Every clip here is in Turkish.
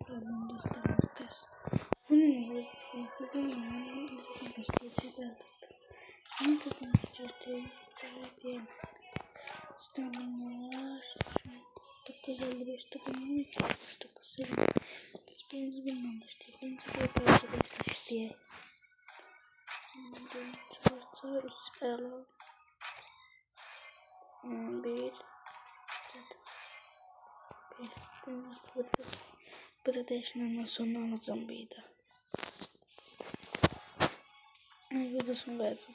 Sağlığında istemekteyiz. Bunun sizin yani bizim başlayıcı geldik. Ne kızım çocukları diye İstanbul'da 955'te bunu 9 hiçbiriniz bilmemiş değil. Birinci bir arkadaşlar diye. Çarpı 3 el 1 bu da değişmenin sonuna alacağım bir de. Videosunu koyacağım.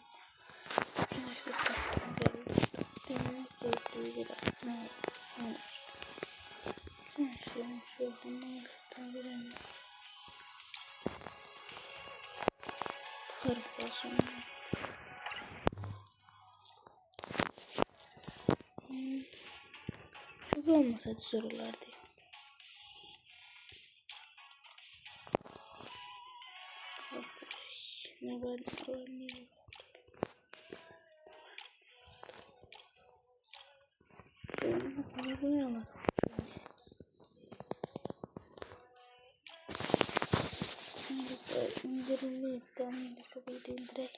İşte taktım geldi. Demek ki bir ne olmuş. Şimdi şu bundan tabirim. Karıklasın. Çok olmasaydı sorulardı. Ne var ne var ne var. Sana bunu anladım. İndirimli ipten kapıyı da indireyim.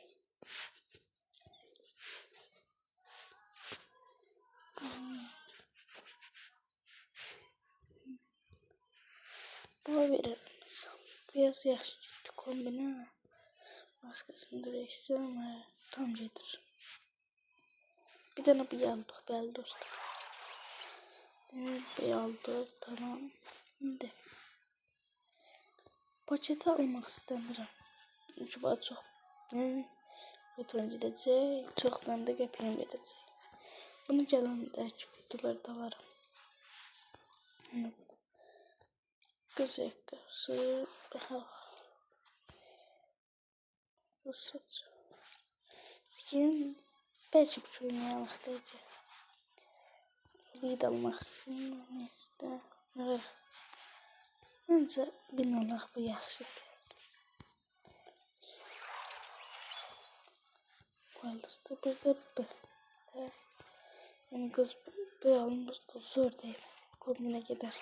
Bu verir. Biraz yaşlı kombine. Başkasını değiştirdim ama tam gelir. Bir tane bir aldık belli dostum. Bir aldık tamam. Şimdi paçete almak istemiyorum. Çünkü bana çok götürün gidecek. Çoktan da gepiyim edecek. Bunu gelen derki kutularda var. Kız yakası. Kısıt. Sikin 5,5 milyarlıktaydı. Bir de almak istedim. Evet. Bence bilmiyorum bu yaxşı. Paylaştı bir de bu. Yani kız bu almış da zor değil. Kombine gider.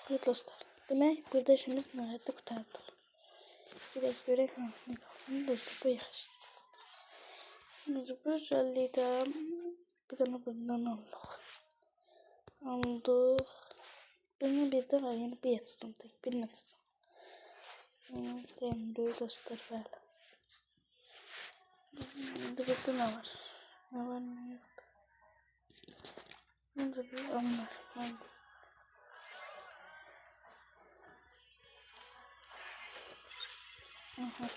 Bir dostlar. Demek burada işimiz nerede kurtardık. Bir de göre ne kaldı. Dostlar bu yaxşı. Biz bu özelliğden bir tane bundan aldık. Aldık. Bunu bir de var yani bir yatsın tek bir yatsın. Yani dostlar böyle. Burada ne var? Ne var ne yok. Bence bir onlar. Bence. Aha.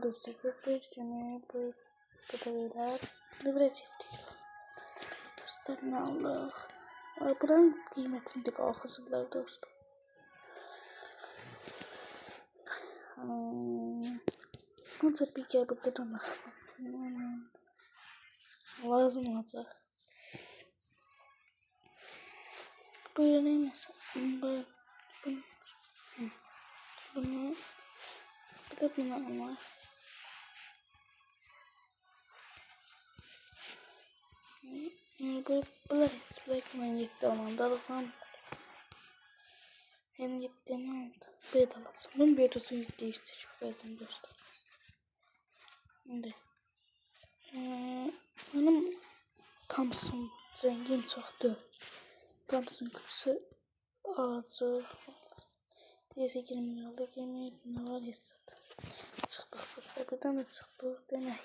Dostlar bu işlemi bu kadarıyla libra çektik. Dostlar ne aldık? Buranın kıymetindeki ağızlar dostlar. Nasıl bir kere burada da lazım olacak. Böyle nasıl? Bunu bir de bunu almak. Bunlar hiç bırakmayın gitti olan da alsam. Hem gittiğini aldı. Bir de alsam. Bunun bir odasını değiştirip koydum dostlar. Şimdi. Benim Thompson rengim çoktu. Thompson kutusu ağacı. Neyse 20 yıllık yemeği ne var hissettim. Çıktık dostlar. Buradan da çıktık demek.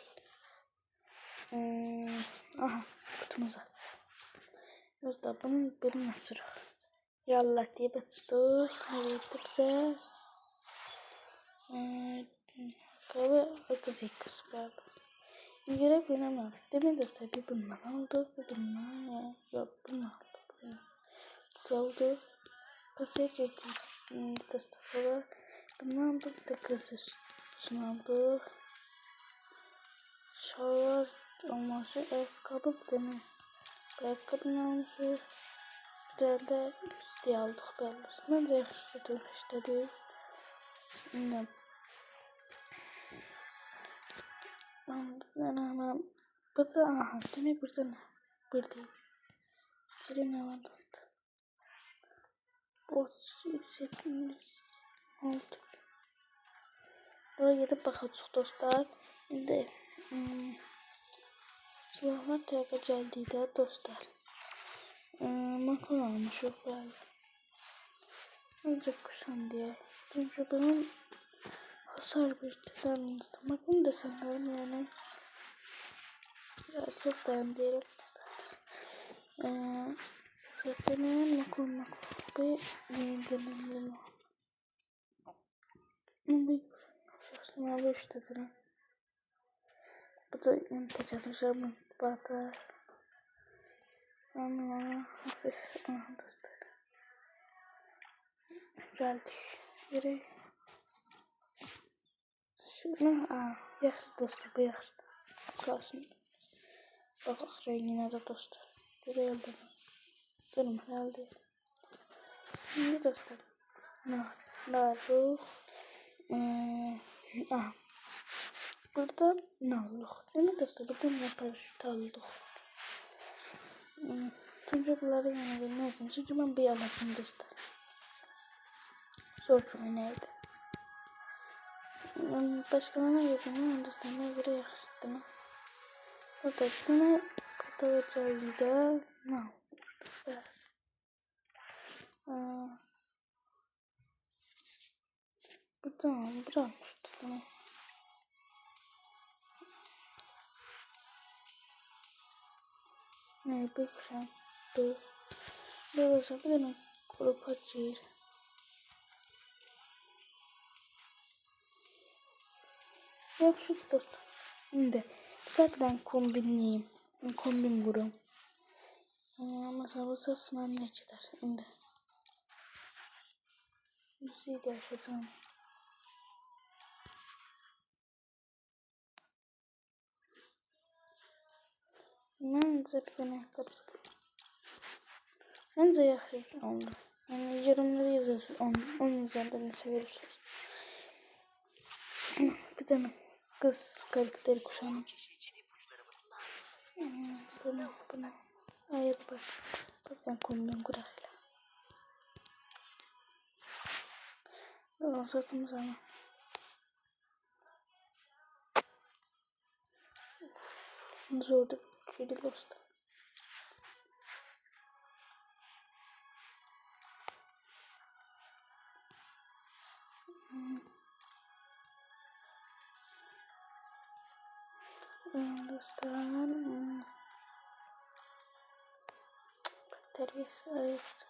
Aha kutumuza. Dostlar bunun birini açırıq. Yallah deyip açtık. Ne getirsə. Kahve kız yakız böyle. İngilizce bilemem. Demin dostlar bir bundan aldık. Bir bundan yok bunu aldık. Aldık. Kasaya girdik. Dostlar bundan aldık da kızız. Şunu aldık. Şalvar olması ayakkabı demek. Ayakkabını almışız. Bir Dərdə isteği aldık belli. Bence yaxşı götürüb işlədik. İndi ben burada aha demek burada ne? Burada. Burada ne var burada? Boş yüksekliğimiz oldu. Buraya gidip bakacağız dostlar. Şimdi silahlar teyaka geldiydi dostlar. Makron almış yok böyle. Önce kuşan diye. Çünkü benim hasar birden makron desenlerim yani. Çok dayanıyorum. Zaten makron bir deneyimlerim. Bir kuşan abi işte dedim. Bu da imtiyazım bana. Ama hafif dostlar. Geldik yere. Şuna yaxşı dostlar bu yaxşı. Kalsın. Bak rengine de dostlar. Güzel oldu. Durma herhalde. Şimdi dostlar. Narlık. Burada narlık. Değil mi dostlar? Burada ne paraşüt aldık. Çünkü bunları yana bilmezdim. Çünkü ben bir alacağım dostlar. Zor çünkü neydi? Başkalarına göre dostlarına göre yaxşıdır. Burada yine katılacağıydı. Ne? Buradan bir almıştı. Tamam. Ne bekşen? Bu. Böylece bir tane grup açıyor. Yaxşı dostlar. Şimdi zaten kombinleyeyim. Kombin kurum. Mesela bu saçına ne gider? Şimdi. Yüzüğü de yaşasın. Bence bir tane kapısı. Bence yaxşı oldu. Yani yorumları yazarsınız. Onun üzerinden ne seviyorsunuz? Bir tane kız karakteri kuşanım. Bunu. Hayır bak. Buradan kombin kurarıyla. Buradan sırtımız ama. Zordu. Şöyle dostum. Dostlar. Terbiyesi. Evet.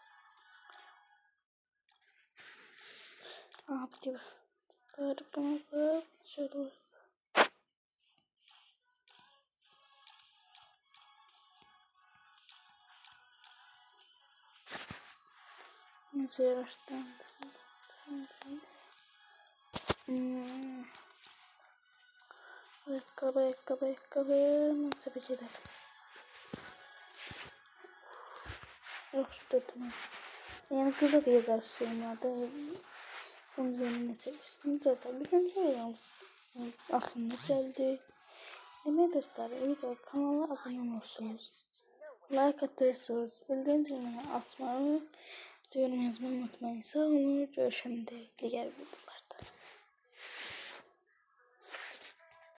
Bu gibi. Buna da şöyle var. Nasıl yaraştım? Ayakkabı. Nasıl bir şeyler? Yok şu tamam. Yani kıza da yazarsın ya da onun üzerine seviyorsun. Zaten bir gün şey yazsın. Aklımda geldi. Demek dostlar, video kanala abone olursunuz. Like atırsınız. Bildiğiniz zilini atmayı, yorum yazmayı unutmayın. Sağ olun. Görüşmek diğer videolar.